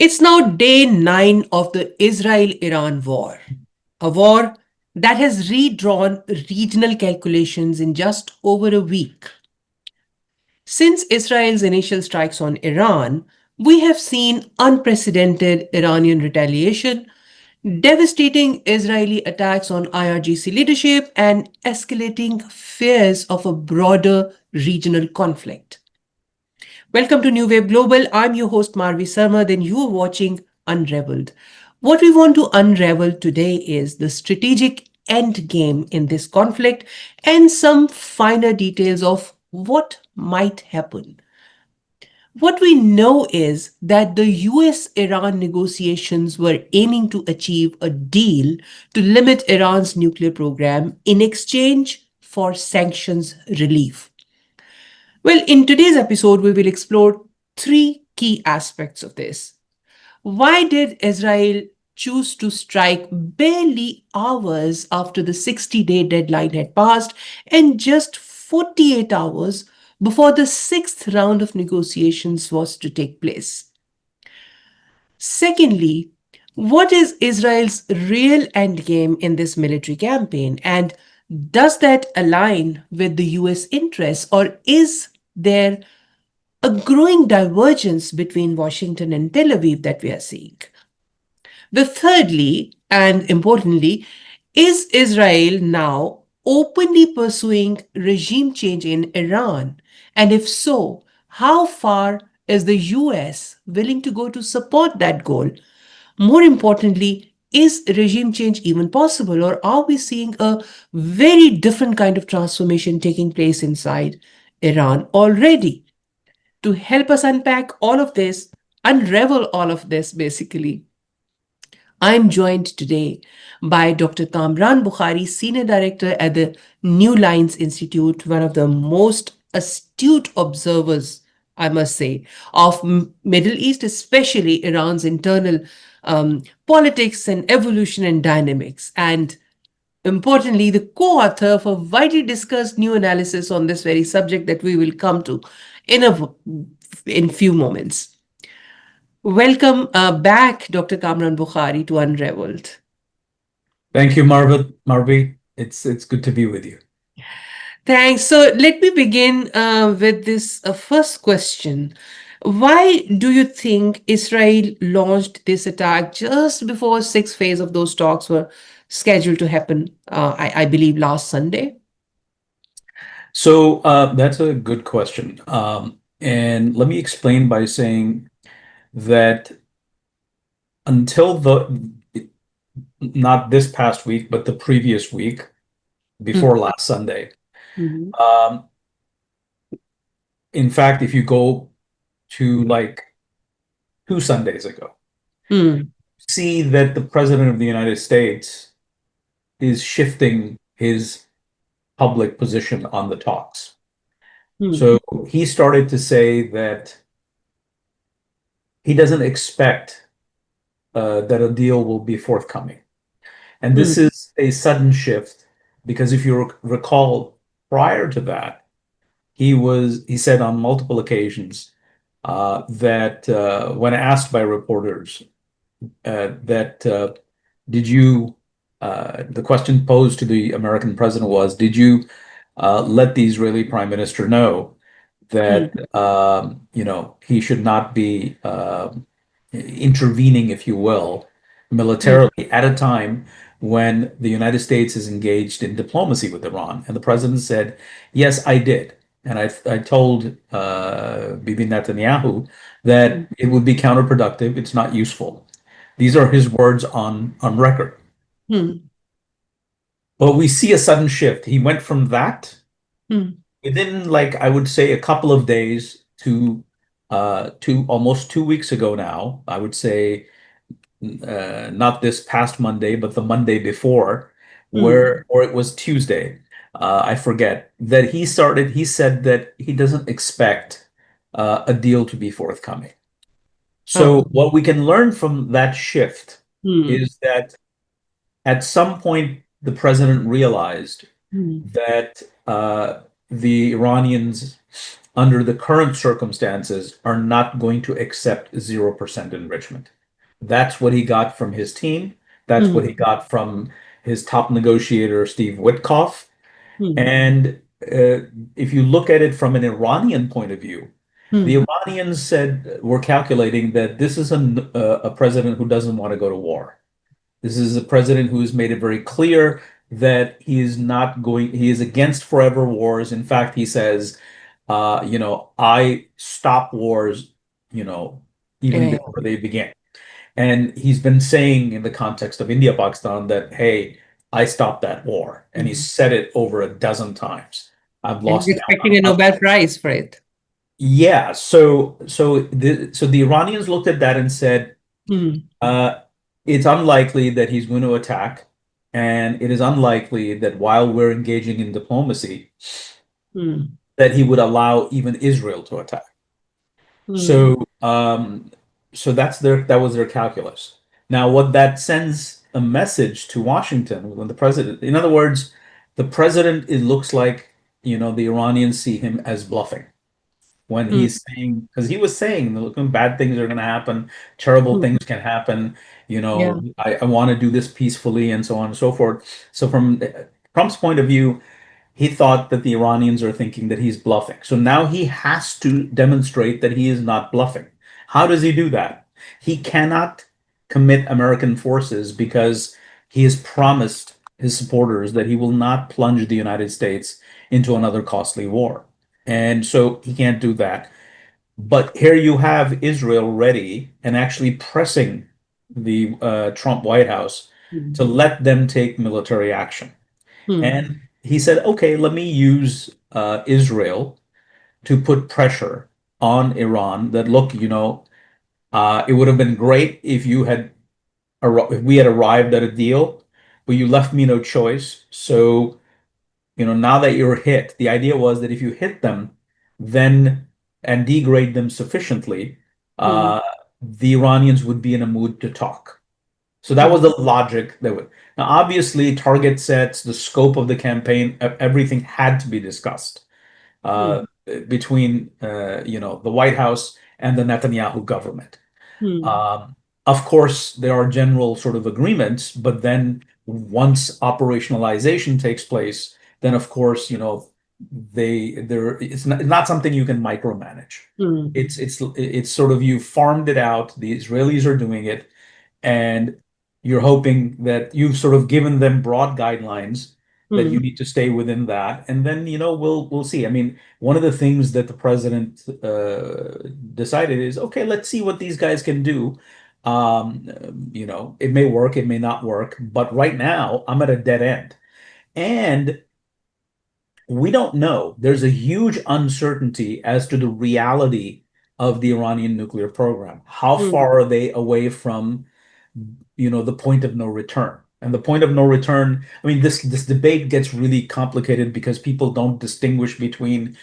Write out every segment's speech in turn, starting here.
It's now day 9 of the Israel Iran war, a war that has redrawn regional calculations in just over a week. Since Israel's initial strikes on Iran, we have seen unprecedented Iranian retaliation, devastating Israeli attacks on IRGC leadership, and escalating fears of a broader regional conflict. Welcome to New Wave Global. I'm your host Marvi Sirmed and you are watching Unraveled. What we want to unravel today is the strategic end game in this conflict and some finer details of what might happen. What we know is that the US Iran negotiations were aiming to achieve a deal to limit Iran's nuclear program in exchange for sanctions relief. Well, in today's episode, we will explore three key aspects of this. Why did Israel choose to strike barely hours after the 60-day deadline had passed and just 48 hours before the sixth round of negotiations was to take place? Secondly, what is Israel's real endgame in this military campaign? And does that align with the US interests, or is there a growing divergence between Washington and Tel Aviv that we are seeing? The thirdly, and importantly, is Israel now openly pursuing regime change in Iran? And if so, how far is the US willing to go to support that goal? More importantly, is regime change even possible, or are we seeing a very different kind of transformation taking place inside Iran already? To help us unpack all of this, unravel all of this basically, I'm joined today by Dr. Kamran Bokhari, Senior Director at the New Lines Institute, one of the most astute observers, I must say, of Middle East, especially Iran's internal politics and evolution and dynamics. And importantly, the co-author of a widely discussed new analysis on this very subject that we will come to in in few moments. Welcome back, Dr. Kamran Bokhari, to Unraveled. Thank you, Marvi. It's good to be with you. Thanks. So let me begin with this first question. Why do you think Israel launched this attack just before sixth phase of those talks were scheduled to happen, I believe, last Sunday? So that's a good question. And let me explain by saying that until not this past week, but the previous week before last Sunday, Mhm. um, in fact, if you go to like 2 Sundays ago, Mm. see that the President of the United States is shifting his public position on the talks. Mm. So he started to say that he doesn't expect that a deal will be forthcoming. And Mm. this is a sudden shift because if you recall, prior to that, he said on multiple occasions that when asked by reporters that did you the question posed to the American president was, did you let the Israeli prime minister know Mm. that he should not be intervening, if you will, Mm. militarily at a time when the United States is engaged in diplomacy with Iran? And the president said, "Yes, I did." And I told Bibi Netanyahu that Mm. it would be counterproductive. It's not useful. These are his words on record. Mm. But we see a sudden shift. He went from that Mm. within, like, I would say, a couple of days to almost 2 weeks ago now. I would say not this past Monday, but the Monday before, Mm. where or it was Tuesday. I forget that he said that he doesn't expect a deal to be forthcoming. So Oh. what we can learn from that shift Mm. is that at some point the president realized Mm. that the Iranians, under the current circumstances, are not going to accept 0% enrichment. That's what he got from his team. That's what he Hmm. got from his top negotiator, Steve Witkoff. Hmm. And if you look at it from an Iranian point of view, the Hmm. Iranians said, we're calculating that this is a president who doesn't want to go to war. This is a president who has made it very clear that he is not going, he is against forever wars. In fact, he says, I stop wars, you know, even Yeah. before they begin. And he's been saying in the context of India, Pakistan that, hey, I stopped that war. And he's Hmm. said it over a dozen times. I've And he's lost expecting count. a Nobel Prize for it. Yeah. So the Iranians looked at that and said, Hmm. uh, it's unlikely that he's going to attack. And it is unlikely that while we're engaging in diplomacy, Hmm. that he would allow even Israel to attack. Hmm. So that was their calculus. Now, what that sends a message to Washington when the president, in other words, the president, it looks like, the Iranians see him as bluffing when Hmm. he's saying, because he was saying, look, bad things are going to happen, terrible Hmm. things can happen, Yeah. I want to do this peacefully and so on and so forth. So from Trump's point of view, he thought that the Iranians are thinking that he's bluffing. So now he has to demonstrate that he is not bluffing. How does he do that? He cannot commit American forces because he has promised his supporters that he will not plunge the United States into another costly war. And so he can't do that. But here you have Israel ready and actually pressing the Trump White House to Hmm. let them take military action. Hmm. And he said, okay, let me use Israel to put pressure on Iran that, look, it would have been great if if we had arrived at a deal, but you left me no choice. So, now that you're hit, the idea was that if you hit them, then and degrade them sufficiently, Hmm. uh, the Iranians would be in a mood to talk. So that was Hmm. the logic that would. Now, obviously, target sets, the scope of the campaign, everything had to be discussed uh, Hmm. between the White House and the Netanyahu government. Hmm. Um, of course, there are general sort of agreements, but then once operationalization takes place, then of course, it's not something you can micromanage. Hmm. It's sort of you farmed it out. The Israelis are doing it, and you're hoping that you've sort of given them broad guidelines that you Hmm. need to stay within that, and then we'll see. I mean, one of the things that the president decided is, okay, let's see what these guys can do. It may work, it may not work, but right now I'm at a dead end, and we don't know. There's a huge uncertainty as to the reality of the Iranian nuclear program. How Hmm. far are they away from the point of no return? And the point of no return, I mean, this debate gets really complicated because people don't distinguish between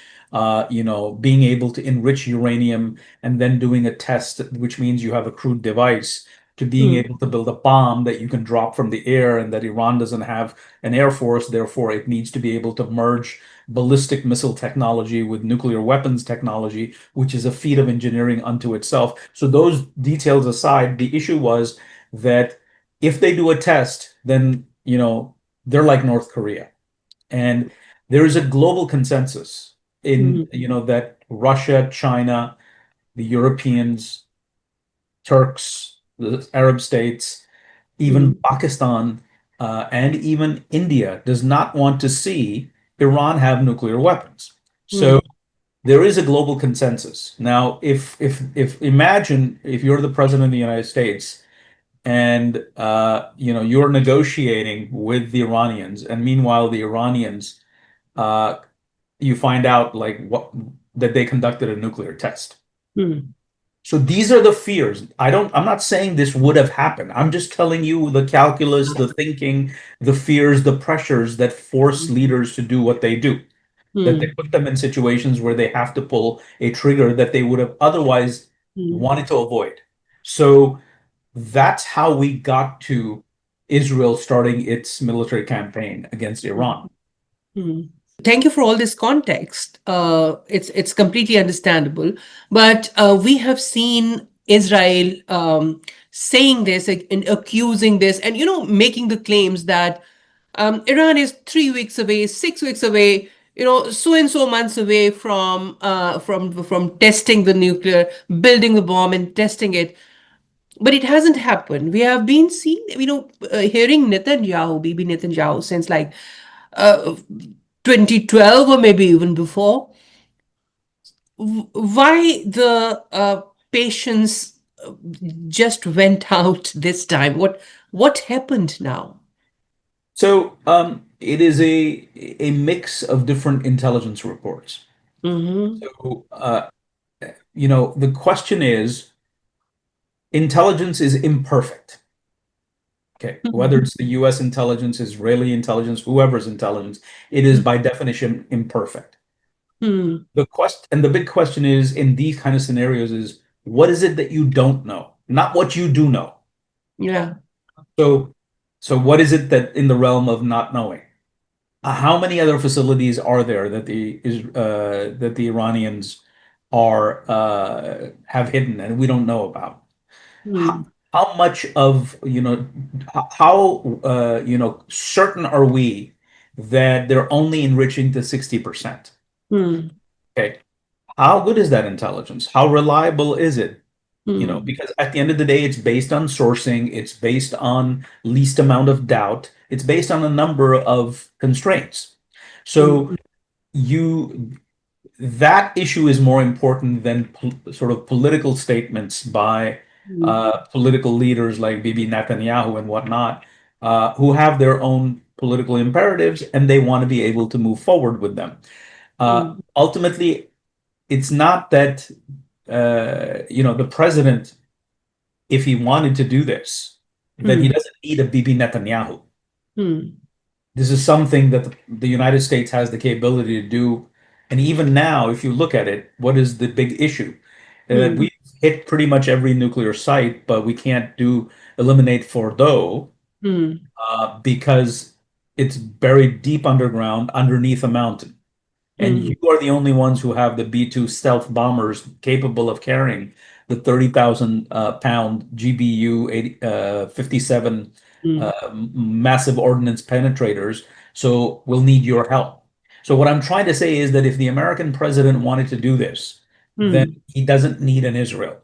being able to enrich uranium and then doing a test, which means you have a crude device, to being Hmm. able to build a bomb that you can drop from the air, and that Iran doesn't have an air force, therefore it needs to be able to merge ballistic missile technology with nuclear weapons technology, which is a feat of engineering unto itself. So those details aside, the issue was that if they do a test, then they're like North Korea. And there is a global consensus in Hmm. that Russia, China, the Europeans, Turks, the Arab states, Hmm. even Pakistan, and even India does not want to see Iran have nuclear weapons. So Hmm. there is a global consensus. Now, if imagine if you're the president of the United States and you're negotiating with the Iranians, and meanwhile the Iranians, uh, you find out like what that they conducted a nuclear test. Hmm. So these are the fears. I'm not saying this would have happened. I'm just telling you the calculus, the thinking, the fears, the pressures that force leaders to do what they do, that they Hmm. put them in situations where they have to pull a trigger that they would have otherwise Hmm. wanted to avoid. So that's how we got to Israel starting its military campaign against Iran. Hmm. Thank you for all this context. It's completely understandable, but we have seen Israel saying this and accusing this, and making the claims that Iran is 3 weeks away, 6 weeks away, so and so months away from testing the nuclear, building the bomb, and testing it. But it hasn't happened. We have been seeing, hearing Netanyahu, Bibi Netanyahu, since like uh, 2012 or maybe even before. Why the patience just went out this time? What happened now? So it is a mix of different intelligence reports. Mm-hmm. So the question is, intelligence is imperfect. Okay, whether it's the U.S. intelligence, Israeli intelligence, whoever's intelligence, it is by definition imperfect. Mm-hmm. The big question is in these kind of scenarios is what is it that you don't know, not what you do know. Yeah. So, so what is it that in the realm of not knowing? How many other facilities are there that the Iranians are have hidden and we don't know about? How, Mm-hmm. how much of how certain are we that they're only enriching to 60%? Okay. How good is that intelligence? How reliable is it? Mm-hmm. Because at the end of the day, it's based on sourcing, it's based on least amount of doubt, it's based on a number of constraints. So you that issue is more important than sort of political statements by political leaders like Bibi Netanyahu and whatnot, who have their own political imperatives and they want to be able to move forward with them. Ultimately, it's not that the president, if he wanted to do this, that he Mm-hmm. doesn't need a Bibi Netanyahu. Mm-hmm. This is something that the United States has the capability to do. And even now, if you look at it, what is the big issue? Mm-hmm. We've hit pretty much every nuclear site, but we can't eliminate Fordo because it's buried deep underground underneath a mountain. And Mm-hmm. you are the only ones who have the B-2 stealth bombers capable of carrying the 30,000 pound GBU 57 massive ordnance penetrators. So we'll need your help. So what I'm trying to say is that if the American president wanted to do this, then Mm-hmm. he doesn't need an Israel.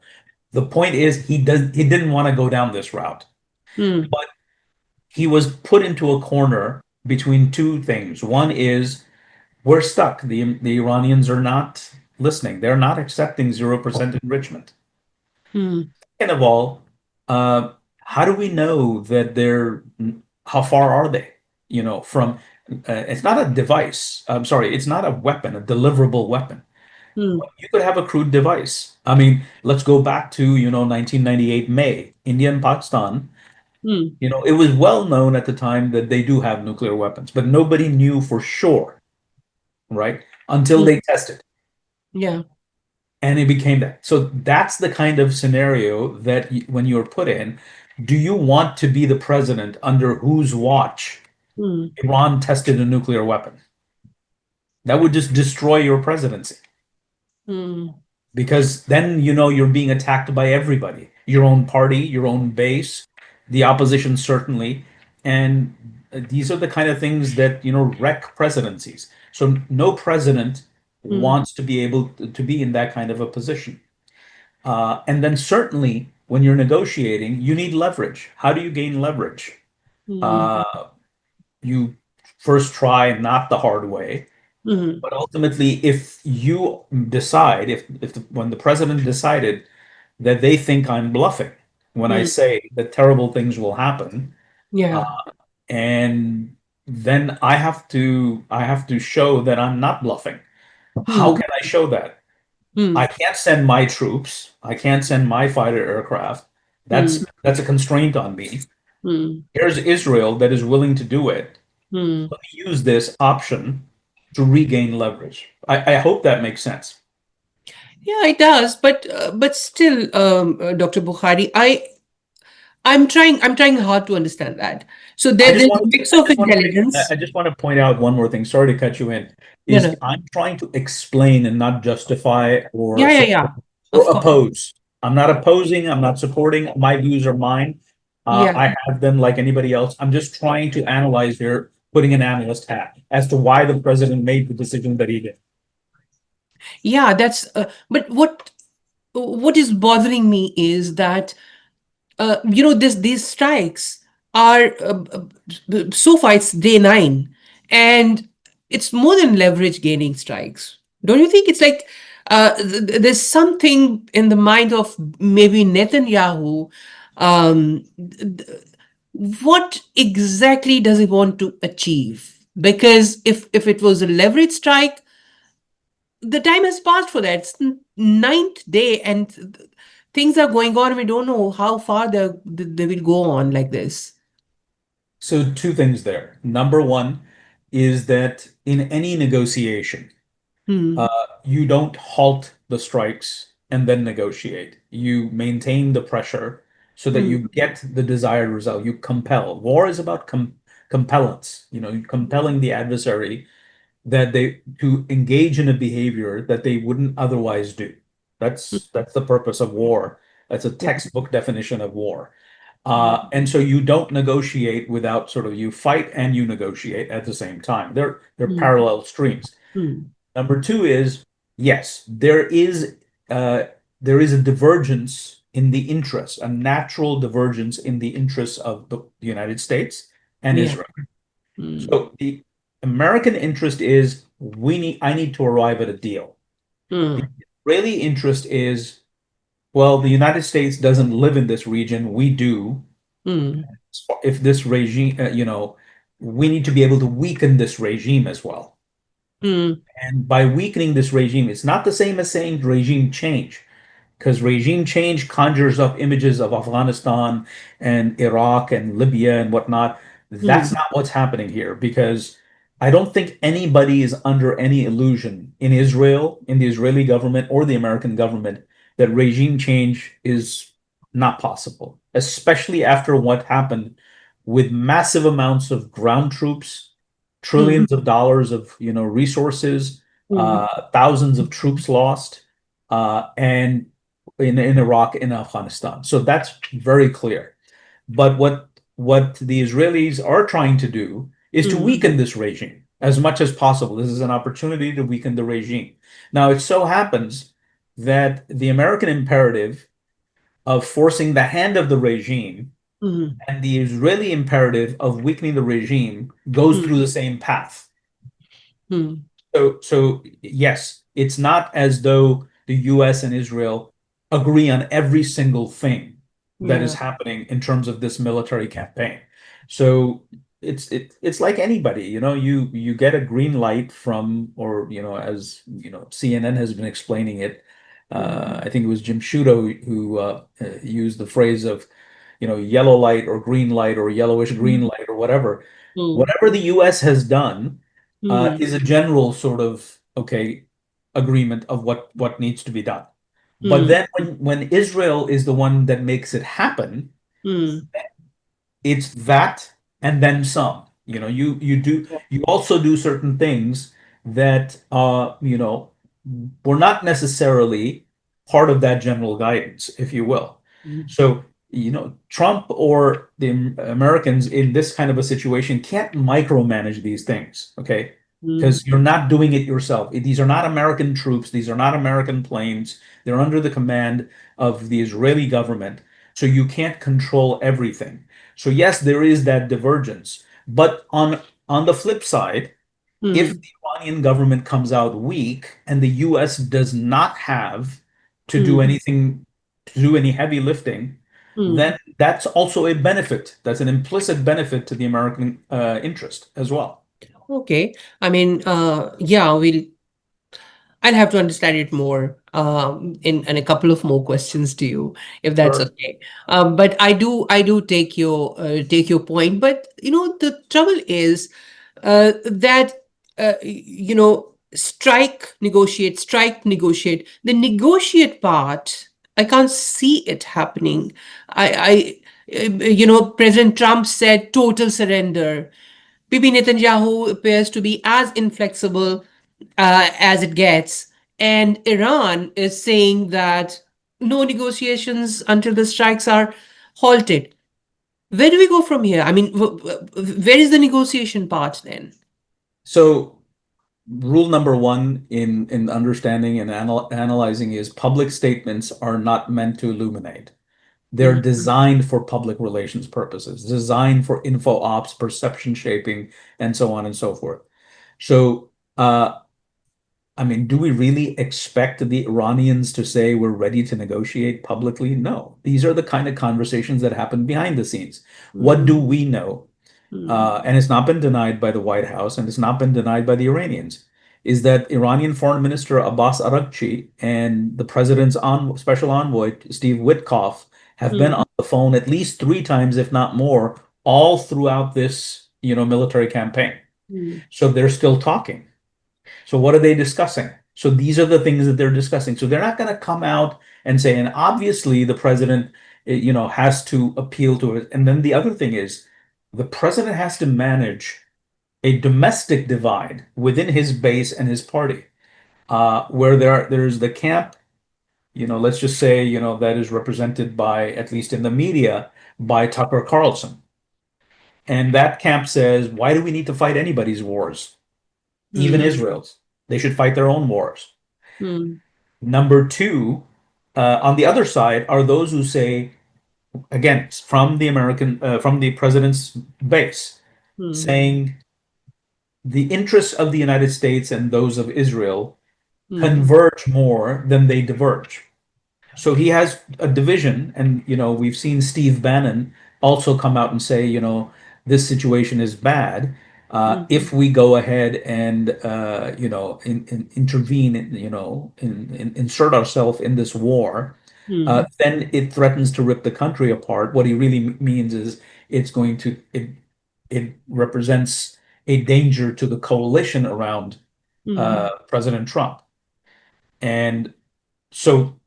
The point is he didn't want to go down this route. Mm-hmm. But he was put into a corner between two things. One is we're stuck. The Iranians are not listening. They're not accepting 0% enrichment. Mm-hmm. Second of all, uh, how do we know that how far are they? From it's not a device. I'm sorry, it's not a weapon, a deliverable weapon. You could have a crude device. I mean, let's go back to 1998 May, India and Pakistan. Mm-hmm. It was well known at the time that they do have nuclear weapons, but nobody knew for sure, right? Until they tested. Yeah. And it became that. So that's the kind of scenario that when you're put in, do you want to be the president under whose watch Mm-hmm. Iran tested a nuclear weapon? That would just destroy your presidency because then you're being attacked by everybody, your own party, your own base, the opposition certainly, and these are the kind of things that wreck presidencies. So no president Mm-hmm. wants to be able to be in that kind of a position. And then certainly when you're negotiating, you need leverage. How do you gain leverage? Mm-hmm. Uh, you first try not the hard way, Mm-hmm. but ultimately, if you decide, when the president decided that they think I'm bluffing when I Mm-hmm. say that terrible things will happen, uh, Yeah. and then I have to show that I'm not bluffing. How Mm-hmm. can I show that? I can't send my troops. I can't send my fighter aircraft. Mm-hmm. That's a constraint on me. Mm-hmm. Here's Israel that is willing to do it. Mm-hmm. Let me use this option to regain leverage. I hope that makes sense. Yeah, it does, but still, Dr. Bukhari, I'm trying hard to understand that. So there's a mix of I intelligence. just want to point out one more thing. Sorry to cut you in. No, Is no. I'm trying to explain and not justify or Yeah, yeah, support yeah. Of or course. oppose. I'm not opposing. I'm not supporting. My views are mine. Yeah. I have them like anybody else. I'm just trying to analyze here, putting an analyst hat as to why the president made the decision that he did. Yeah, that's but what is bothering me is that these strikes are so far it's day nine, and it's more than leverage gaining strikes. Don't you think it's like there's something in the mind of maybe Netanyahu? What exactly does he want to achieve? Because if it was a leverage strike, the time has passed for that. It's ninth day, and things are going on. We don't know how far they will go on like this. So two things there. Number one is that in any negotiation, Hmm. you don't halt the strikes and then negotiate. You maintain the pressure so that Hmm. you get the desired result. You compel. War is about compellence, compelling the adversary that they to engage in a behavior that they wouldn't otherwise do. That's the purpose of war. That's a textbook definition of war. And so you don't negotiate without sort of you fight and you negotiate at the same time. They're Hmm. parallel streams. Hmm. Number two is, yes, uh, there is a divergence in the interests, a natural divergence in the interests of the United States and Yeah. Israel. Hmm. So the American interest is I need to arrive at a deal. The Hmm. Israeli interest is, well, the United States doesn't live in this region, we do. Hmm. If this regime, we need to be able to weaken this regime as well. Hmm. And by weakening this regime, it's not the same as saying regime change, because regime change conjures up images of Afghanistan and Iraq and Libya and whatnot. Hmm. That's not what's happening here, because I don't think anybody is under any illusion in Israel, in the Israeli government or the American government, that regime change is not possible, especially after what happened with massive amounts of ground troops, Hmm. trillions of dollars of resources, Hmm. thousands of troops lost, and in Iraq and Afghanistan. So that's very clear. But what the Israelis are trying to do is to Hmm. weaken this regime as much as possible. This is an opportunity to weaken the regime. Now, it so happens that the American imperative of forcing the hand of the regime Hmm. and the Israeli imperative of weakening the regime goes Hmm. through the same path. Hmm. So yes, it's not as though the US and Israel agree on every single thing that is Yeah. happening in terms of this military campaign. So it's like anybody, you get a green light from, or as CNN has been explaining it. Hmm. I think it was Jim Sciutto who used the phrase of yellow light or green light or yellowish green light or whatever. Hmm. Whatever the US has done Hmm. is a general sort of agreement of what needs to be done. But Hmm. then when Israel is the one that makes it happen, Hmm. it's that and then some. You also do certain things that were not necessarily part of that general guidance, if you will. Hmm. So, Trump or the Americans in this kind of a situation can't micromanage these things, okay? Hmm. Because you're not doing it yourself. These are not American troops, these are not American planes. They're under the command of the Israeli government. So you can't control everything. So yes, there is that divergence. But on the flip side, if Hmm. the Iranian government comes out weak and the US does not have to do Hmm. anything, to do any heavy lifting, Hmm. then that's also a benefit. That's an implicit benefit to the American interest as well. Okay. I mean, yeah, I'll have to understand it more in a couple of more questions to you, if that's Sure. okay. But I do take your point. But the trouble is that strike, negotiate. The negotiate part, I can't see it happening. President Trump said total surrender. Bibi Netanyahu appears to be as inflexible as it gets. And Iran is saying that no negotiations until the strikes are halted. Where do we go from here? I mean, where is the negotiation part then? So rule number one in understanding and analyzing is public statements are not meant to illuminate. They're Mm, designed for public relations purposes, designed for info ops, perception shaping, and so on and so forth. So, I mean, do we really expect the Iranians to say we're ready to negotiate publicly? No. These are the kind of conversations that happen behind the scenes. What do mm, we know? mm, And it's not been denied by the White House, and it's not been denied by the Iranians, is that Iranian Foreign Minister Abbas Araghchi and the president's special envoy, Steve Witkoff, have been mm, on the phone at least three times, if not more, all throughout this, military campaign. mm, So they're still talking. So what are they discussing? So these are the things that they're discussing. So they're not going to come out and say, and obviously the president, has to appeal to it. And then the other thing is, the president has to manage a domestic divide within his base and his party, where there's the camp, let's just say, that is represented by, at least in the media, by Tucker Carlson. And that camp says, why do we need to fight anybody's wars, even mm, Israel's? They should fight their own wars. mm, Number two, on the other side are those who say, again, from the president's base, mm, saying the interests of the United States and those of Israel mm, converge more than they diverge. So he has a division, and we've seen Steve Bannon also come out and say, this situation is bad. mm, If we go ahead and intervene, insert ourselves in this war, mm, then it threatens to rip the country apart. What he really means is it represents a danger to the coalition around mm, President Trump. And so,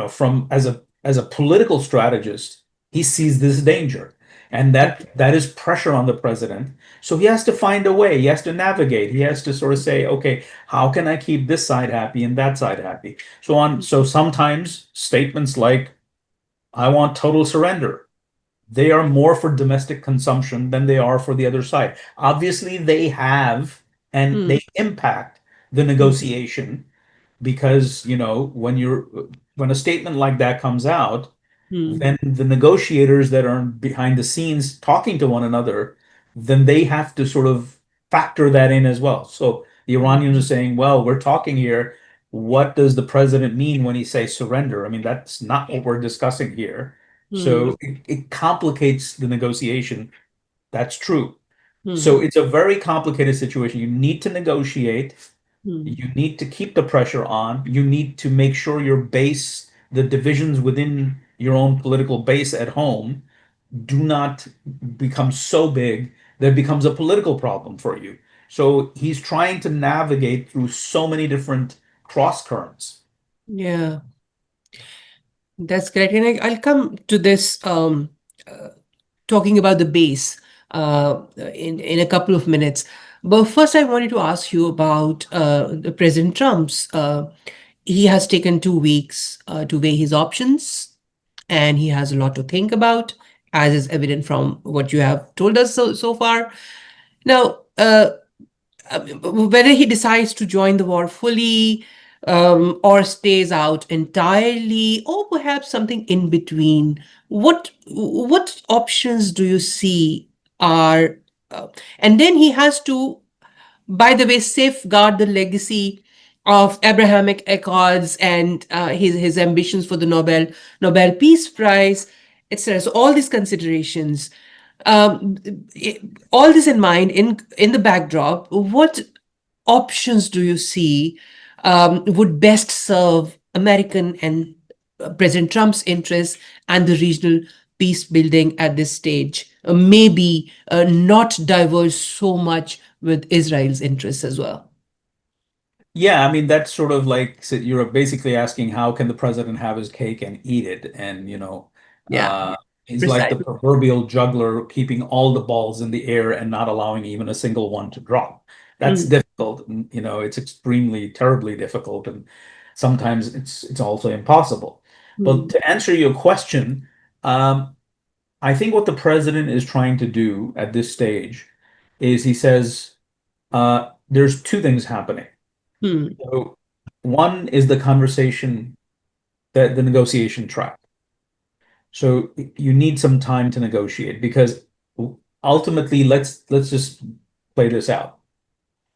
from as a political strategist, he sees this danger, and that is pressure on the president. So he has to find a way. He has to navigate. He has to sort of say, okay, how can I keep this side happy and that side happy? So sometimes statements like, "I want total surrender," they are more for domestic consumption than they are for the other side. Obviously, they have and mm, they impact the mm, negotiation because when a statement like that comes out, mm, then the negotiators that are behind the scenes talking to one another, then they have to sort of factor that in as well. So the Iranians are saying, well, we're talking here. What does the president mean when he says surrender? I mean, that's not what we're discussing here. mm, So it complicates the negotiation. That's true. So mm, it's a very complicated situation. You need to negotiate. mm. You need to keep the pressure on. You need to make sure your base, the divisions within your own political base at home, do not become so big that it becomes a political problem for you. So he's trying to navigate through so many different cross currents. Yeah, that's great. And I'll come to this uh, talking about the base in a couple of minutes. But first, I wanted to ask you about the President Trump's. He has taken 2 weeks to weigh his options, and he has a lot to think about, as is evident from what you have told us so far. Now, whether he decides to join the war fully, or stays out entirely, or perhaps something in between, what options do you see are, and then he has to, by the way, safeguard the legacy of Abrahamic Accords and his ambitions for the Nobel Peace Prize, etc. So all these considerations, um, i- all this in mind, in the backdrop, what options do you see would best serve American and President Trump's interests and the regional peace building at this stage? Maybe not diverge so much with Israel's interests as well. Yeah, I mean that's sort of like, so you're basically asking how can the president have his cake and eat it, and Yeah. He's like the Precisely. proverbial juggler, keeping all the balls in the air and not allowing even a single one to drop. That's Mm, difficult, and it's extremely, terribly difficult, and sometimes it's also impossible. But mm, to answer your question, um, I think what the president is trying to do at this stage is he says there's two things happening. mm, So one is the conversation, that the negotiation track. So you need some time to negotiate because ultimately, let's just play this out.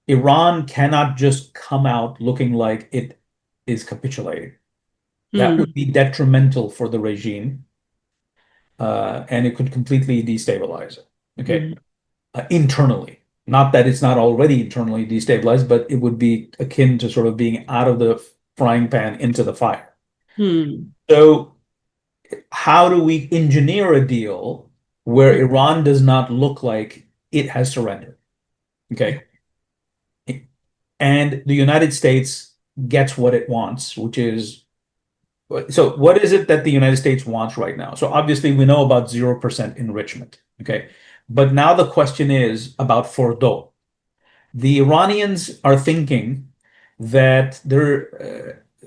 Iran cannot just come out looking like it is capitulating. That mm, would be detrimental for the regime, and it could completely destabilize it. Okay, mm, internally. Not that it's not already internally destabilized, but it would be akin to sort of being out of the frying pan into the fire. mm, So how do we engineer a deal where mm, Iran does not look like it has surrendered? Okay. And the United States gets what it wants, which is, so what is it that the United States wants right now? So obviously we know about 0% enrichment. Okay. But now the question is about Fordo. The Iranians are thinking that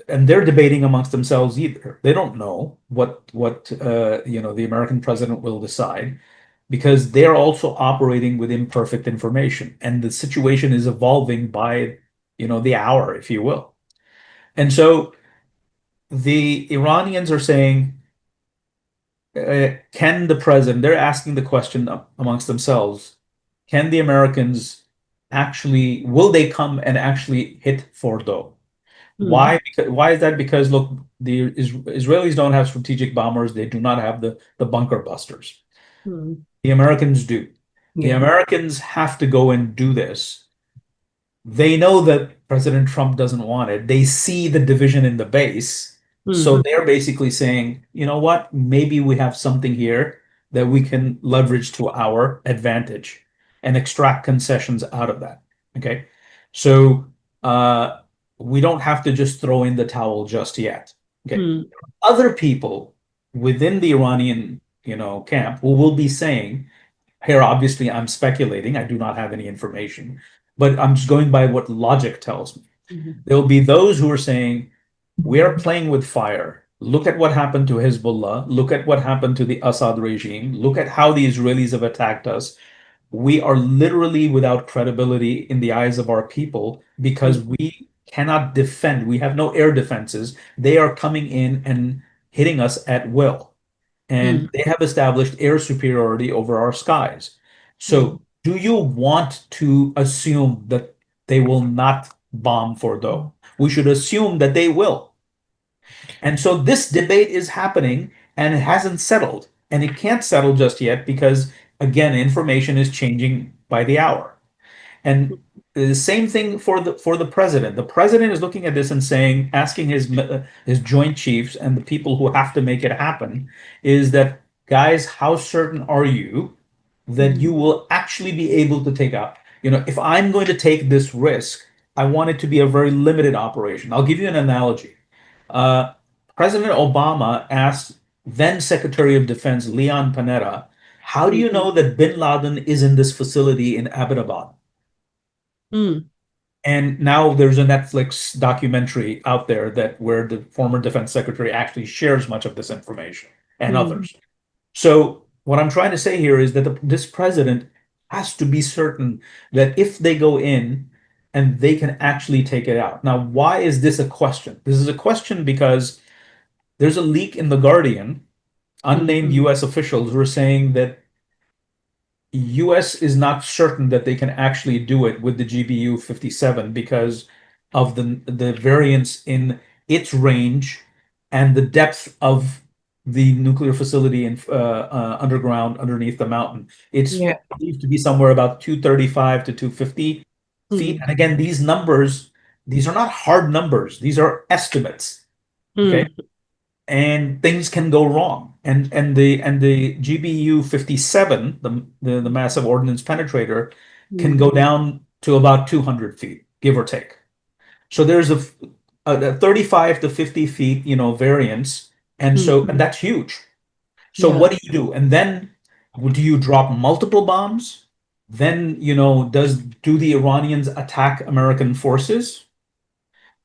and they're debating amongst themselves either. They don't know what the American president will decide because they're also operating with imperfect information, and the situation is evolving by the hour, if you will. And so the Iranians are saying, can the president? They're asking the question amongst themselves: can the Americans actually? Will they come and actually hit Fordo? mm, Why? Why is that? Because look, the Israelis don't have strategic bombers. They do not have the bunker busters. mm. The Americans do. The Yeah. Americans have to go and do this. They know that President Trump doesn't want it. They see the division in the base. Mm, So they're basically saying, you know what? Maybe we have something here that we can leverage to our advantage and extract concessions out of that. Okay. So uh, we don't have to just throw in the towel just yet. Okay. mm, Other people within the Iranian, camp who will be saying, here, obviously, I'm speculating. I do not have any information, but I'm just going by what logic tells me. mhm, There will be those who are saying, we are playing with fire. Look at what happened to Hezbollah. Look at what happened to the Assad regime. Look at how the Israelis have attacked us. We are literally without credibility in the eyes of our people because mm, we cannot defend. We have no air defenses. They are coming in and hitting us at will, and mm, they have established air superiority over our skies. mm, So, do you want to assume that they will not bomb Fordo? We should assume that they will. And so, this debate is happening and it hasn't settled. And it can't settle just yet because, again, information is changing by the hour. And the same thing for the president. The president is looking at this and saying, asking his joint chiefs and the people who have to make it happen, is that, guys, how certain are you that mm, you will actually be able to take out? If I'm going to take this risk, I want it to be a very limited operation. I'll give you an analogy. Uh, President Obama asked then Secretary of Defense Leon Panetta, "How do mm, you know that Bin Laden is in this facility in Abbottabad?" mm, And now there's a Netflix documentary out there that where the former defense secretary actually shares much of this information and mm, others. So what I'm trying to say here is that this president has to be certain that if they go in and they can actually take it out. Now, why is this a question? This is a question because there's a leak in The Guardian, mm, unnamed US officials who are saying that US is not certain that they can actually do it with the GBU 57 because of the variance in its range and the depth of the nuclear facility underground underneath the mountain. It's yeah. believed to be somewhere about 235 to 250 feet. Mm, And again, these numbers, these are not hard numbers. These are estimates. Okay, mm, and things can go wrong. And the GBU 57, the massive ordnance penetrator, can mm, go down to about 200 feet, give or take. So there's a 35 to 50 feet, variance, and mm, that's huge. So Yeah. what do you do? And then do you drop multiple bombs? Then, do the Iranians attack American forces?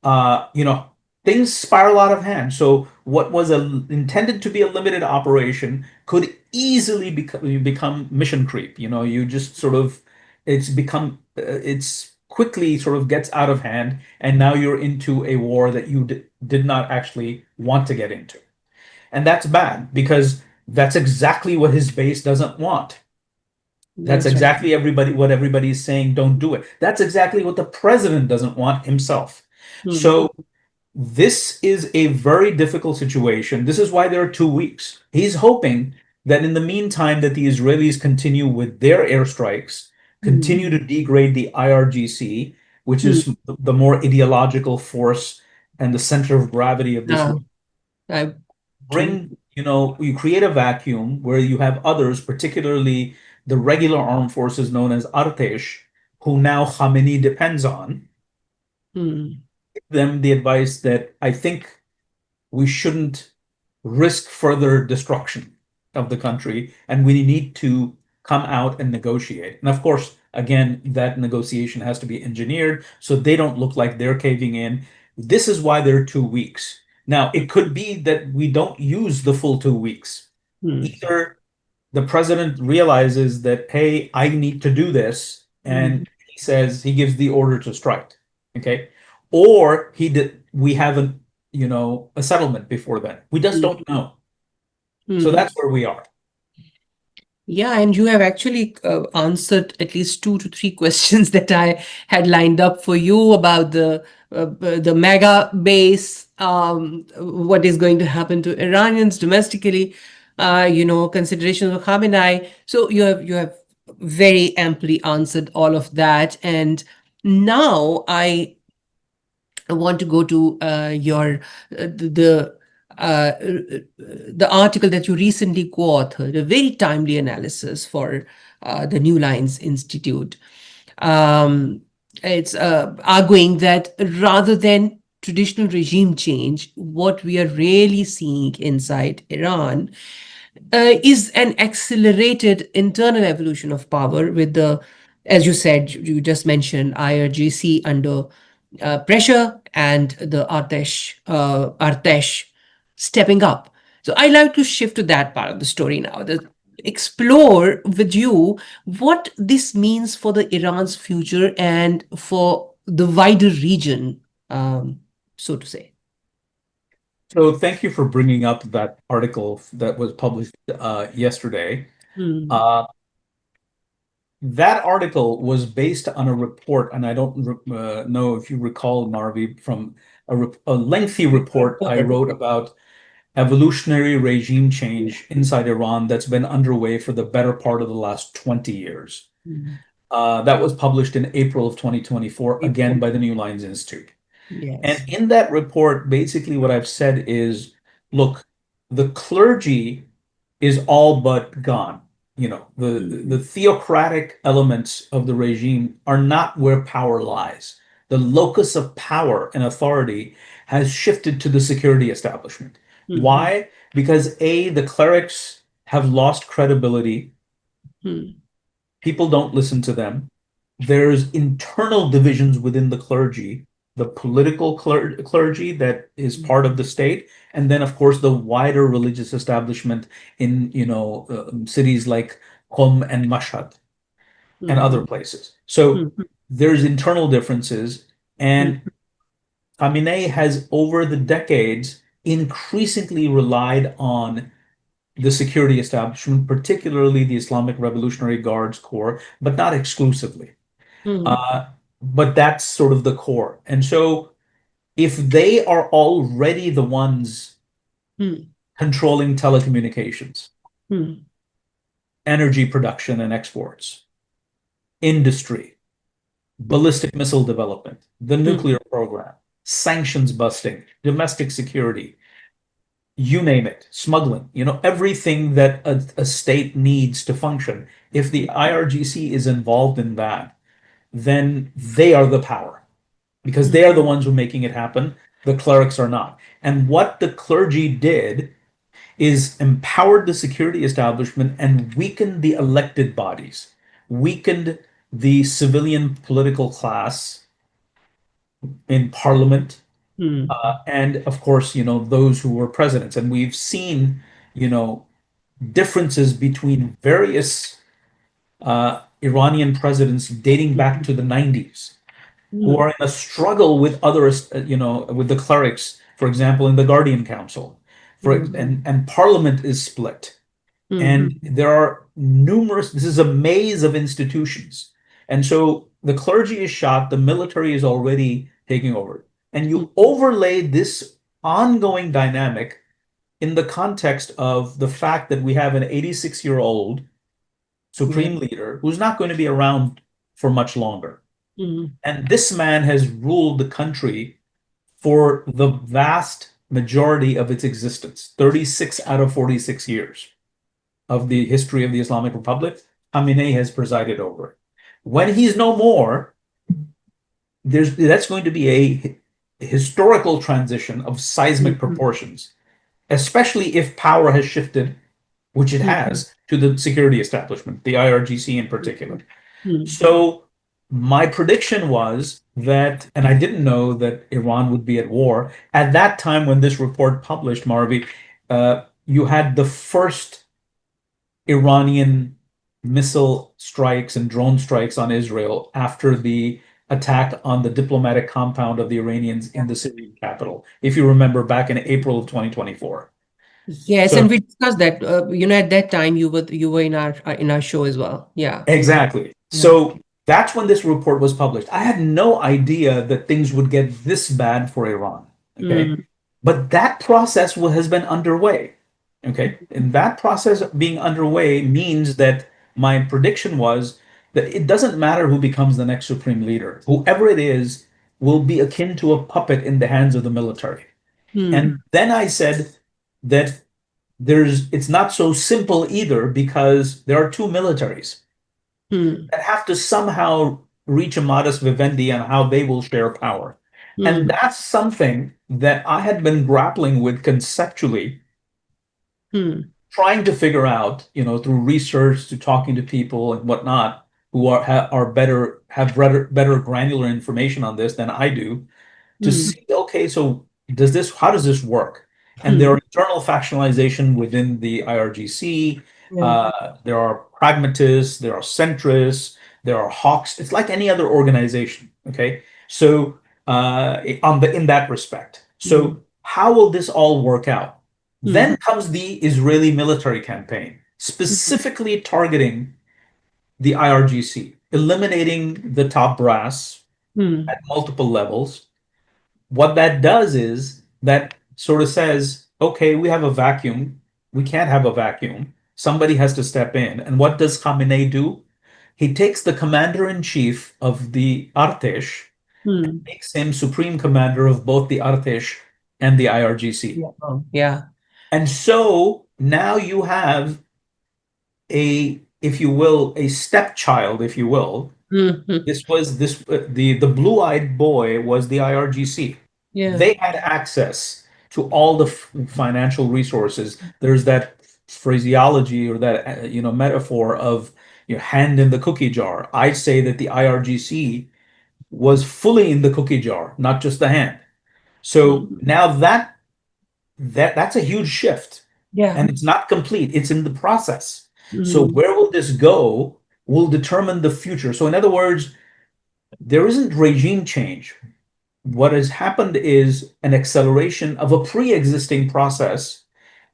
uh, you know, Things spiral out of hand. So what was intended to be a limited operation could easily become mission creep. You just sort of, it's quickly sort of gets out of hand, and now you're into a war that you did not actually want to get into. And that's bad because that's exactly what his base doesn't want. That's That's right. exactly what everybody's saying, don't do it. That's exactly what the president doesn't want himself. Hmm. So this is a very difficult situation. This is why there are 2 weeks. He's hoping that in the meantime that the Israelis continue with their airstrikes, Hmm. continue to degrade the IRGC, which Hmm. is the more ideological force and the center of gravity of this war. Ah, I, true. You create a vacuum where you have others, particularly the regular armed forces known as Artesh, who now Khamenei depends on, Hmm. them the advice that I think we shouldn't risk further destruction of the country, and we need to come out and negotiate. And of course, again, that negotiation has to be engineered so they don't look like they're caving in. This is why there are 2 weeks. Now, it could be that we don't use the full 2 weeks. Hmm. Either the president realizes that, hey, I need to do this, Hmm. and he gives the order to strike. Okay. Or we have a settlement before then. We just Hmm. don't know. So Hmm. that's where we are. Yeah, and you have actually answered at least two to three questions that I had lined up for you about the mega base, what is going to happen to Iranians domestically, considerations of Khamenei. So you have very amply answered all of that, and now I want to go to your the article that you recently co-authored, a very timely analysis for the New Lines Institute. Um, it's arguing that rather than traditional regime change, what we are really seeing inside Iran is an accelerated internal evolution of power with the, as you said, you just mentioned IRGC under pressure and the Artesh stepping up. So I like to shift to that part of the story now. Explore with you what this means for the Iran's future and for the wider region, so to say. So thank you for bringing up that article that was published yesterday. Hmm. Uh, that article was based on a report, and I don't know if you recall, Marvi, from a lengthy report I wrote about evolutionary regime change inside Iran that's been underway for the better part of the last 20 years. Hmm. That was published in April of 2024, again April. by the New Lines Institute. And Yes. in that report, basically what I've said is, look, the clergy is all but gone. The Hmm. theocratic elements of the regime are not where power lies. The locus of power and authority has shifted to the security establishment. Hmm. Why? Because A, the clerics have lost credibility. Hmm. People don't listen to them. There's internal divisions within the clergy, the political clergy that is part of the state, and then, of course, the wider religious establishment in cities like Qom and Mashhad and Hmm. other places. So Hmm. there's internal differences, Hmm. and Khamenei has, over the decades, increasingly relied on the security establishment, particularly the Islamic Revolutionary Guards Corps, but not exclusively. Hmm. Uh, but that's sort of the core. And so if they are already the ones Hmm. controlling telecommunications, Hmm. energy production and exports, industry, ballistic missile development, the Hmm. nuclear program, sanctions busting, domestic security, you name it, smuggling, everything that a state needs to function. If the IRGC is involved in that, then they are the power because they Hmm. are the ones who are making it happen. The clerics are not. And what the clergy did is empowered the security establishment and weakened the elected bodies, weakened the civilian political class in parliament, Hmm. and of course, those who were presidents. And we've seen, you know, differences between various Iranian presidents dating back to the 90s who Hmm. are in a struggle with others, with the clerics, for example, in the Guardian Council. And Parliament is split. Hmm. And there are numerous, this is a maze of institutions. And so the clergy is shot, the military is already taking over. And you Hmm. overlay this ongoing dynamic in the context of the fact that we have an 86-year-old Yeah. supreme leader who's not going to be around for much longer. Hmm. And this man has ruled the country for the vast majority of its existence, 36 out of 46 years of the history of the Islamic Republic. Khamenei has presided over it. When he's no more, that's going to be a historical transition of seismic Hmm. proportions, especially if power has shifted, which it Hmm. has, to the security establishment, the IRGC in particular. Hmm. So my prediction was that, and I didn't know that Iran would be at war. At that time, when this report published, Marvi, you had the first Iranian missile strikes and drone strikes on Israel after the attack on the diplomatic compound of the Iranians in the Syrian capital, if you remember back in April of 2024. Yes, So and we discussed that. At that time you were in our show as well. Yeah. exactly. Yeah. So that's when this report was published. I had no idea that things would get this bad for Iran. Okay. Mm. But that process has been underway. Okay. And that process being underway means that my prediction was that it doesn't matter who becomes the next supreme leader, whoever it is will be akin to a puppet in the hands of the military. Mm. And then I said that it's not so simple either because there are two militaries Mm. that have to somehow reach a modus vivendi on how they will share power. And Mm. that's something that I had been grappling with conceptually, Mm. trying to figure out, through research, to talking to people and whatnot, who are better, have better granular information on this than I do, to Mm. see, okay, so how does this work? And there Mm. are internal factionalization within the IRGC. Yeah. There are pragmatists, there are centrists, there are hawks. It's like any other organization. Okay, so in that respect. Mm. So how will this all work out? Mm. Then comes the Israeli military campaign, specifically targeting the IRGC, eliminating the top brass Mm. at multiple levels. What that does is that sort of says, okay, we have a vacuum. We can't have a vacuum. Somebody has to step in. And what does Khamenei do? He takes the commander in chief of the Artesh, Mm. makes him supreme commander of both the Artesh and the IRGC. Yeah. Oh, yeah. And so now you have if you will, a stepchild, if you will. Mm. The blue-eyed boy was the IRGC. Yeah. They had access to all the financial resources. There's that phraseology or that metaphor of hand in the cookie jar. I'd say that the IRGC was fully in the cookie jar, not just the hand. So Mm. now that's a huge shift, Yeah. and it's not complete. It's in the process. So Mm. where will this go will determine the future. So in other words, there isn't regime change. What has happened is an acceleration of a pre-existing process,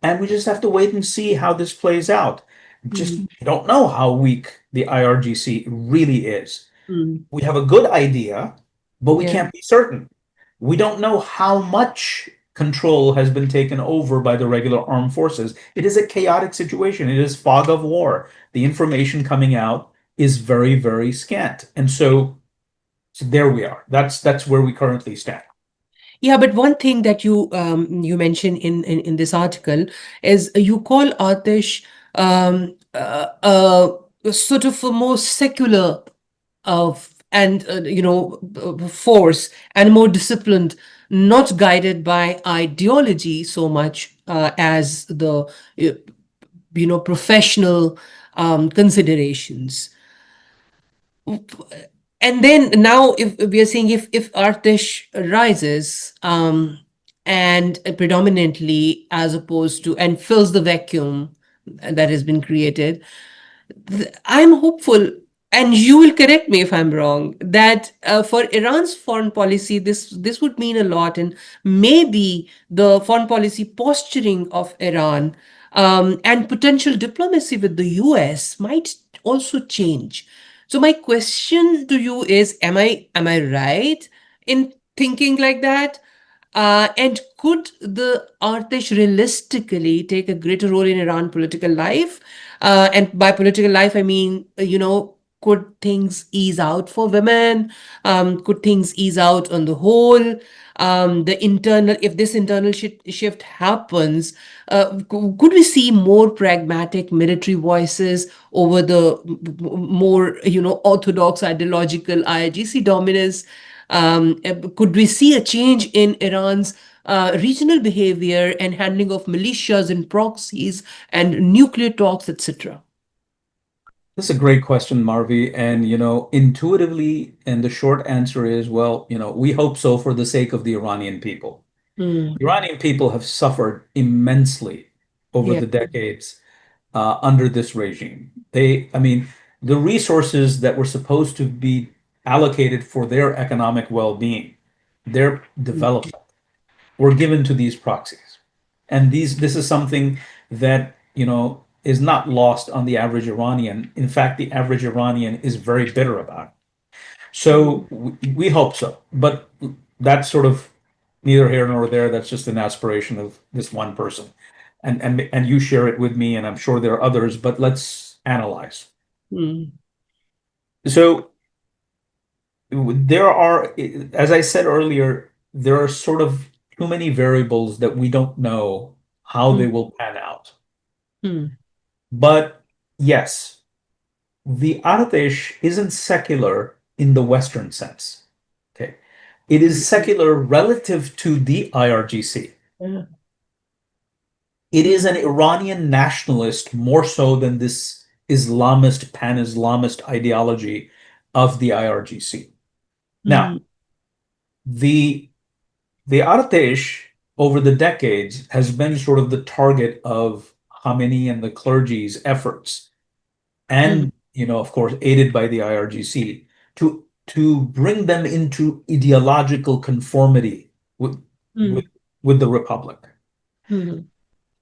and we just have to wait and see how this plays out. Just Mm. I don't know how weak the IRGC really is. Mm. We have a good idea, but we Yeah. can't be certain. We don't know how much control has been taken over by the regular armed forces. It is a chaotic situation. It is fog of war. The information coming out is very, very scant. And so there we are. That's where we currently stand. Yeah, but one thing that you mentioned in this article is you call Aatish sort of a more secular and force and more disciplined, not guided by ideology so much, as the professional considerations. And then now, if we are saying, if Artesh rises, and predominantly, as opposed to, and fills the vacuum that has been created, I'm hopeful, and you will correct me if I'm wrong, that for Iran's foreign policy, this would mean a lot, and maybe the foreign policy posturing of Iran, and potential diplomacy with the US might also change. So my question to you is, am I right in thinking like that? And could the Artesh realistically take a greater role in Iran political life? And by political life, I mean, could things ease out for women? Could things ease out on the whole? If this internal shift happens, could we see more pragmatic military voices over the more, orthodox ideological IRGC dominance? Could we see a change in Iran's regional behavior and handling of militias and proxies and nuclear talks, etc.? This is a great question, Marvi. And, intuitively, and the short answer is, well, we hope so for the sake of the Iranian people. Mm, Iranian people have suffered immensely over yeah. the decades under this regime. I mean, the resources that were supposed to be allocated for their economic well-being, their Mm, development, were given to these proxies. And this is something that, is not lost on the average Iranian. In fact, the average Iranian is very bitter about it. So we hope so. But that's sort of neither here nor there. That's just an aspiration of this one person. And you share it with me, and I'm sure there are others, but let's analyze. mm, So there are, as I said earlier, there are sort of too many variables that we don't know how they mm, will pan out. mm, But yes, the Artesh isn't secular in the Western sense. Okay. It is mm, secular relative to the IRGC. yeah, It is mm, an Iranian nationalist more so than this Islamist, pan-Islamist ideology of the IRGC. Now, mm, the the Artesh over the decades has been sort of the target of Khamenei and the clergy's efforts, mm, and of course, aided by the IRGC to bring them into ideological conformity with mm, with the Republic. mm,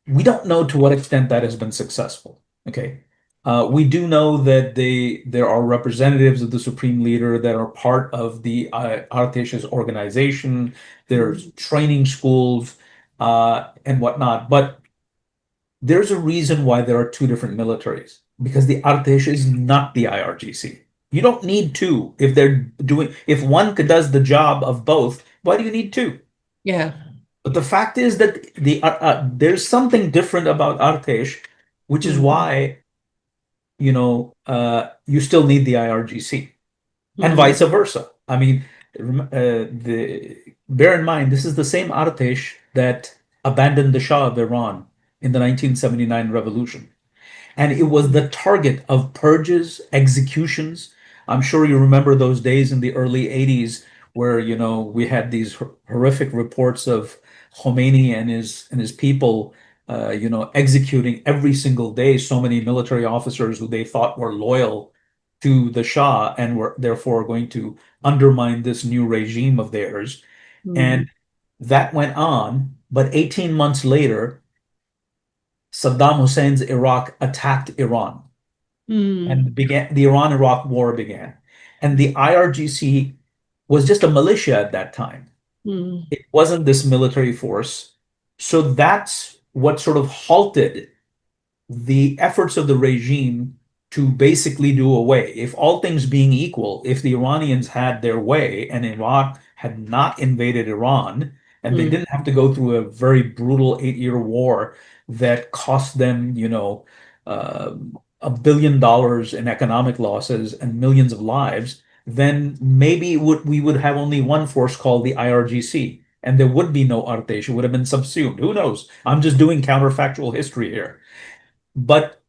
We don't know to what extent that has been successful. Okay. We do know that there are representatives of the supreme leader that are part of the Artesh's organization. There's mm, training schools and whatnot. But there's a reason why there are two different militaries, because the Artesh is not the IRGC. You don't need two if one does the job of both. Why do you need two? yeah. But the fact is that there's something different about Artesh, which is Mm, why you still need the IRGC, and mm, vice versa. I mean, the bear in mind this is the same Artesh that abandoned the Shah of Iran in the 1979 revolution. And it was the target of purges, executions. I'm sure you remember those days in the early 80s where, we had these horrific reports of Khomeini and his people, executing every single day so many military officers who they thought were loyal to the Shah and were therefore going to undermine this new regime of theirs. mm, And that went on, but 18 months later, Saddam Hussein's Iraq attacked Iran, and mm, the Iran-Iraq War began. And the IRGC was just a militia at that time. mm, It wasn't this military force. So that's what sort of halted the efforts of the regime to basically do away. If all things being equal, if the Iranians had their way and Iraq had not invaded Iran, and they mm, didn't have to go through a very brutal 8-year war that cost them, uh, $1 billion in economic losses and millions of lives, then maybe we would have only one force called the IRGC. and there would be no Artesh. It would have been subsumed. Who knows? I'm just doing counterfactual history here. But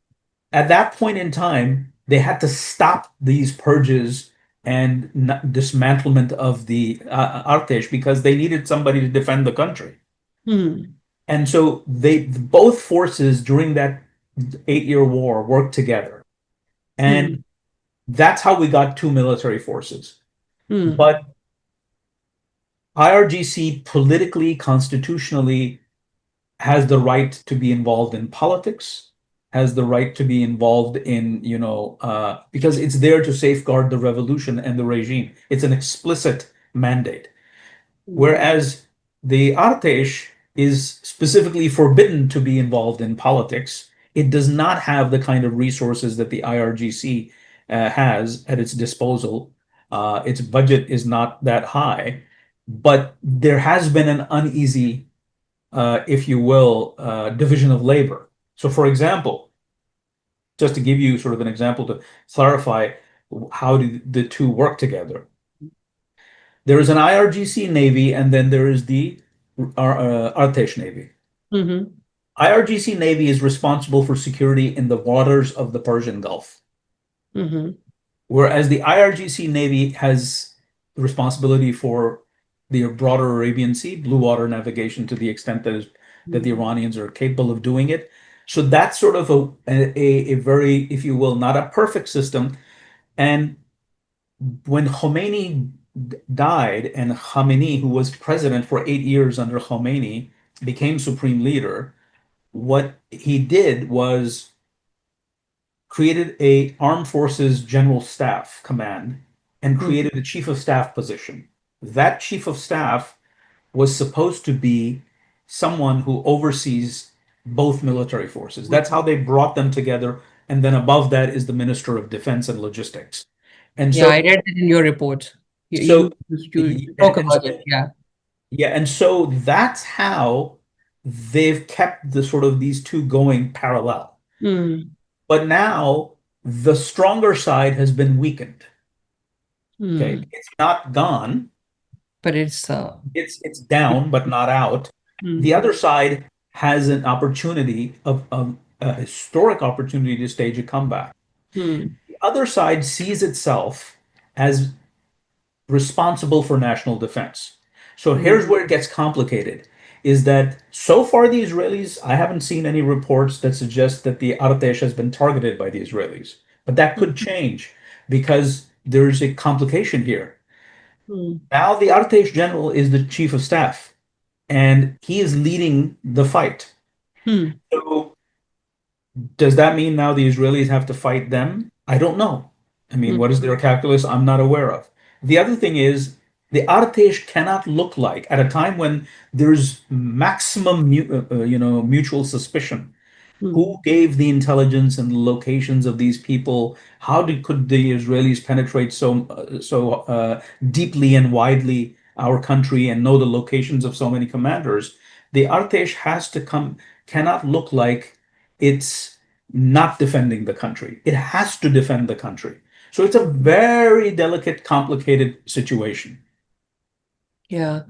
at that point in time, they had to stop these purges and dismantlement of the Artesh because they needed somebody to defend the country. Hmm. And so they both forces during that 8-year war worked together. And Hmm. that's how we got two military forces. Hmm. But IRGC politically, constitutionally has the right to be involved in politics, has the right to be involved in, because it's there to safeguard the revolution and the regime. It's an explicit mandate. Hmm. Whereas the Artesh is specifically forbidden to be involved in politics. It does not have the kind of resources that the IRGC has at its disposal. Its budget is not that high, but there has been an uneasy, if you will, division of labor. So, for example, just to give you sort of an example to clarify how do the two work together, there is an IRGC Navy, and then there is the Artesh Navy. Hmm. IRGC Navy is responsible for security in the waters of the Persian Gulf, Hmm. whereas the IRGC Navy has responsibility for the broader Arabian Sea, blue water navigation to the extent that the Hmm. Iranians are capable of doing it. So that's sort of a very, if you will, not a perfect system. And when Khomeini died and Khamenei, who was president for 8 years under Khomeini, became supreme leader, what he did was created a armed forces general staff command and Hmm. created a chief of staff position. That chief of staff was supposed to be someone who oversees both military forces. That's how they brought them together. And then above that is the Minister of Defense and Logistics. And Yeah, so, I read it in your report. so, You talk and about it. so, Yeah. yeah, and so that's how they've kept the sort of these two going parallel. Hmm. But now the stronger side has been weakened. Okay, Hmm. it's not gone. But it's It's down, but not out. The hmm. other side has an opportunity of a historic opportunity to stage a comeback. Hmm. The other side sees itself as responsible for national defense. So Hmm. here's where it gets complicated is that so far the Israelis, I haven't seen any reports that suggest that the Artesh has been targeted by the Israelis. But that could change because there's a complication here. Hmm. Now the Artesh general is the chief of staff and he is leading the fight. Hmm. So does that mean now the Israelis have to fight them? I don't know. I mean, Hmm. what is their calculus? I'm not aware of. The other thing is the Artesh cannot look like at a time when there's maximum, mutual suspicion. Hmm. Who gave the intelligence and the locations of these people? How could the Israelis penetrate so deeply and widely our country and know the locations of so many commanders? The Artesh has to come, cannot look like it's not defending the country. It has to defend the country. So it's a very delicate, complicated situation. Yeah.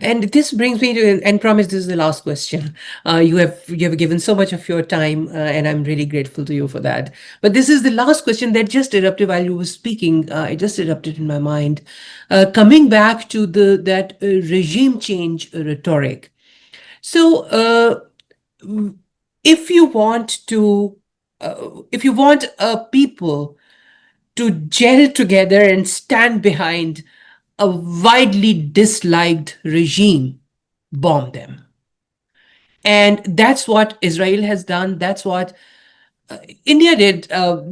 And this brings me to, and promise this is the last question. You have given so much of your time, and I'm really grateful to you for that. But this is the last question that just erupted while you were speaking. It just erupted in my mind. Coming back to the that regime change rhetoric. So, if you want to, if you want people to gel together and stand behind a widely disliked regime, bomb them. And that's what Israel has done. That's what India did, a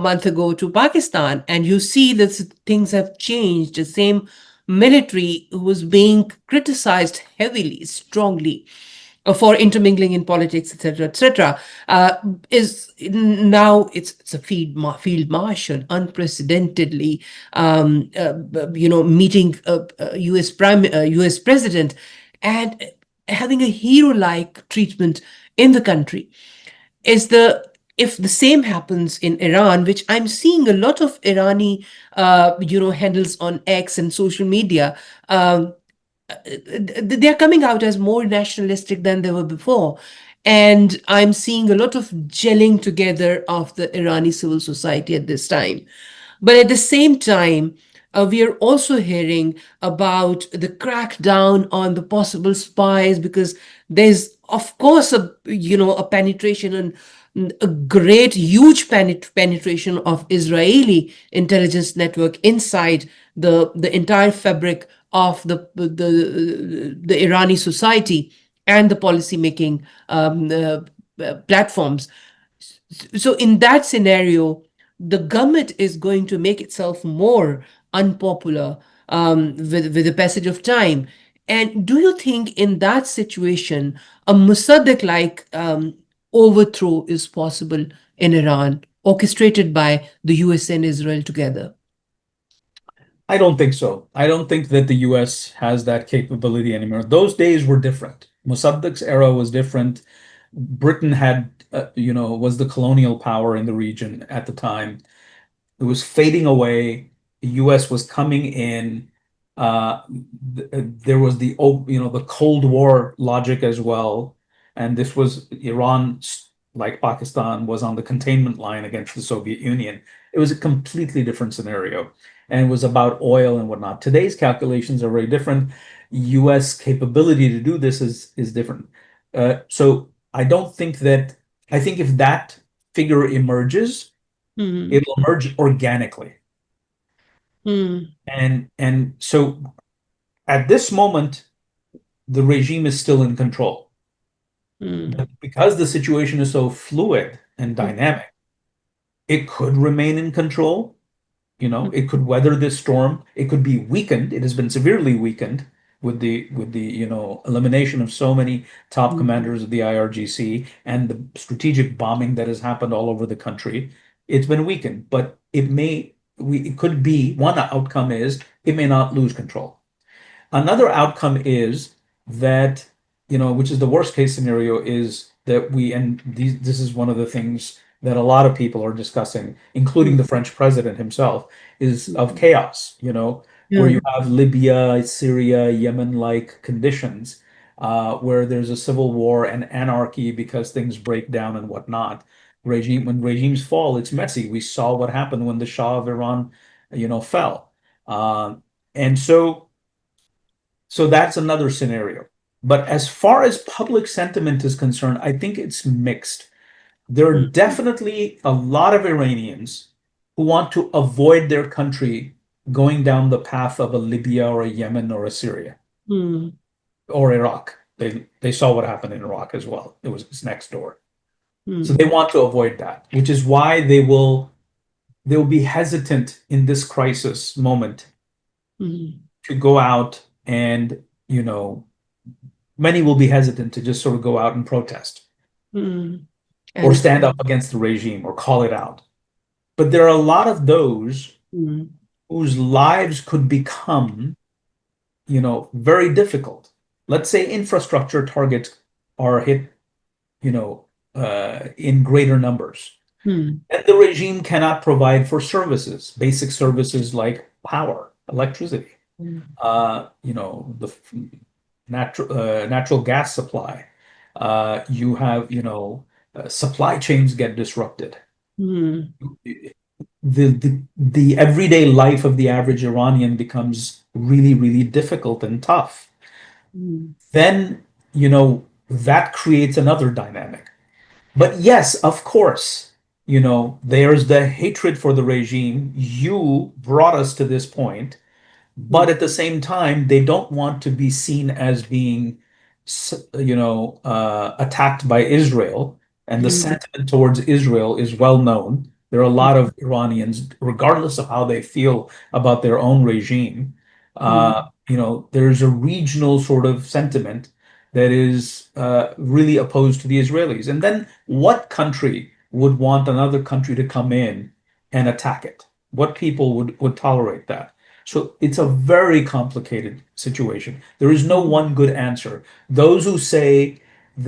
month ago to Pakistan. And you see that things have changed. The same military who was being criticized heavily, strongly for intermingling in politics, etc., etc., is now it's a field marshal, unprecedentedly, meeting U.S. president, and having a hero-like treatment in the country. Is the If the same happens in Iran, which I'm seeing a lot of Irani, handles on X and social media, they're coming out as more nationalistic than they were before. And I'm seeing a lot of gelling together of the Irani civil society at this time. But at the same time, we are also hearing about the crackdown on the possible spies, because there's, of course, a penetration and a great, huge penetration of Israeli intelligence network inside the entire fabric of the Irani society and the policy making platforms. So in that scenario, the government is going to make itself more unpopular with the passage of time. And do you think in that situation, a Mossadegh-like overthrow is possible in Iran, orchestrated by the US and Israel together? I don't think so. I don't think that the US has that capability anymore. Those days were different. Mossadegh's era was different. Britain had, was the colonial power in the region at the time. It was fading away. The U.S. was coming in. Uh, there was the Cold War logic as well, and this was Iran, like Pakistan, was on the containment line against the Soviet Union. It was a completely different scenario, and it was about oil and whatnot. Today's calculations are very different. U.S. capability to do this is different. So I don't think that. I think if that figure emerges, Hmm. it'll emerge organically. Hmm. And so at this moment, the regime is still in control. Hmm. But because the situation is so fluid and dynamic, it could remain in control. It could weather this storm. It could be weakened. It has been severely weakened with the elimination of so many top Hmm. commanders of the IRGC and the strategic bombing that has happened all over the country. It's been weakened, but it could be one outcome is it may not lose control. Another outcome is that, which is the worst case scenario, is that this is one of the things that a lot of people are discussing, including the French president himself, is of chaos, where you Yeah. have Libya, Syria, Yemen-like conditions, where there's a civil war and anarchy because things break down and whatnot. When regimes fall, it's messy. We saw what happened when the Shah of Iran, fell. And so that's another scenario. But as far as public sentiment is concerned, I think it's mixed. There are Hmm. definitely a lot of Iranians who want to avoid their country going down the path of a Libya or a Yemen or a Syria Hmm. or Iraq. They saw what happened in Iraq as well. It's next door. So Hmm. they want to avoid that, which is why they will be hesitant in this crisis moment Hmm. to go out and, many will be hesitant to just sort of go out and protest Hmm. or And stand up against the regime or call it out. But there are a lot of those hmm. whose lives could become, very difficult. Let's say infrastructure targets are hit, in greater numbers. Hmm. And the regime cannot provide for services, basic services like power, electricity, the natural gas supply. You have, supply chains get disrupted. Hmm. The everyday life of the average Iranian becomes really, really difficult and tough. Hmm. Then, that creates another dynamic. But yes, of course, there's the hatred for the regime. You brought us to this point. Hmm. But at the same time, they don't want to be seen as being, attacked by Israel. And the Hmm. sentiment towards Israel is well known. There are a lot of Iranians, regardless of how they feel about their own regime, Hmm. there's a regional sort of sentiment that is really opposed to the Israelis. And then what country would want another country to come in and attack it? What people would tolerate that? So it's a very complicated situation. There is no Hmm. one good answer. Those who say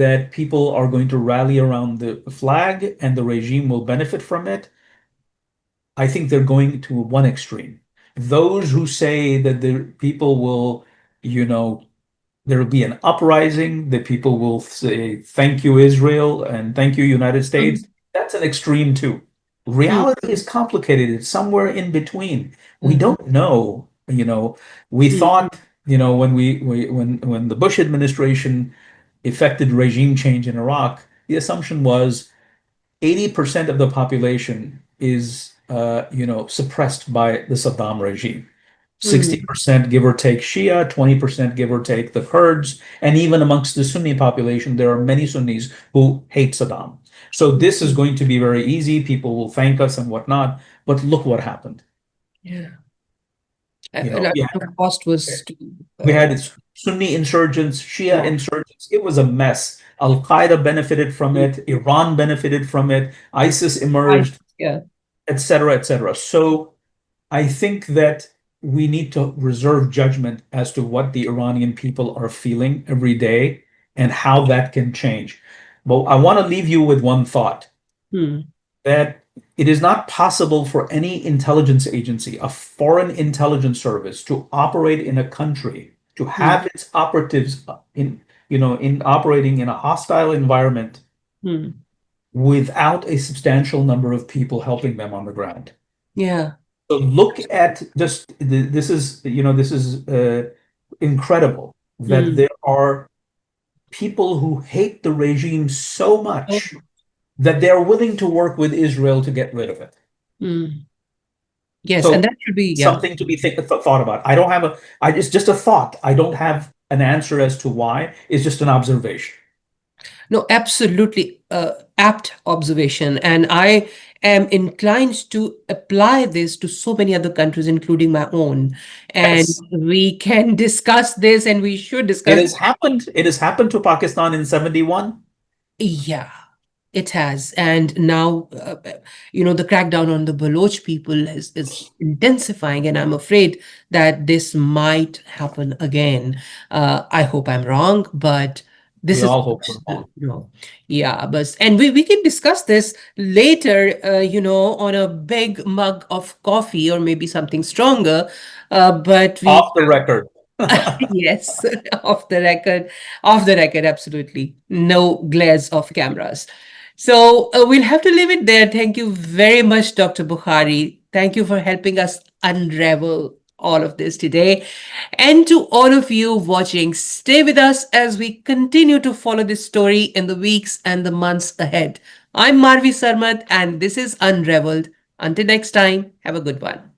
that people are going to rally around the flag and the regime will benefit from it, I think they're going to one extreme. Those who say that the people will, There will be an uprising. The people will say, thank you, Israel, and thank you, United States. Mm, That's an extreme too. mm, Reality is complicated. It's somewhere in between. We mm, don't know, we mm, thought, when the Bush administration effected regime change in Iraq, the assumption was 80% of the population is, suppressed by the Saddam regime. mm, 60% give or take Shia, 20% give or take the Kurds, and even amongst the Sunni population, there are many Sunnis who hate Saddam. So this is mm. going to be very easy. People will thank us and whatnot. But look what happened. Yeah. You A know, lot yeah, of cost was to, we uh, had Sunni insurgents, Shia yeah. insurgents. It was a mess. Al Qaeda benefited from Mm. it. Iran benefited from it. ISIS I, emerged, yeah. etc., etc. So I think that we need to reserve judgment as to what the Iranian people are feeling every day and how that can change. But I want to leave you with one thought Mm, that it is not possible for any intelligence agency, a foreign intelligence service, to operate in a country, to mm, have its operatives in operating in a hostile environment mm. without a substantial number of people helping them on the ground. Yeah. So look at just this is incredible that Mm. there are people who hate the regime so Oh, much that they're willing to work with Israel to get rid of it. mm. Yes, and So that should be, yeah. something to be thought about. I don't have it's just a thought. I don't have an answer as to why. It's just an observation. No, absolutely apt observation. And I am inclined to apply this to so many other countries, including my own. And Yes, we can discuss this and we should it discuss. has happened. It has happened to Pakistan in 71. Yeah, it has. And now, the crackdown on the Baloch people is intensifying, and I'm afraid that this might happen again. I hope I'm wrong, but We this is, all hope we're wrong. yeah, but, and we can discuss this later, on a big mug of coffee or maybe something stronger. But we Off the record. Yes, off the record, absolutely. No glares of cameras. So we'll have to leave it there. Thank you very much, Dr. Bukhari. Thank you for helping us unravel all of this today. And to all of you watching, stay with us as we continue to follow this story in the weeks and the months ahead. I'm Marvi Sarmat, and this is Unraveled. Until next time, have a good one.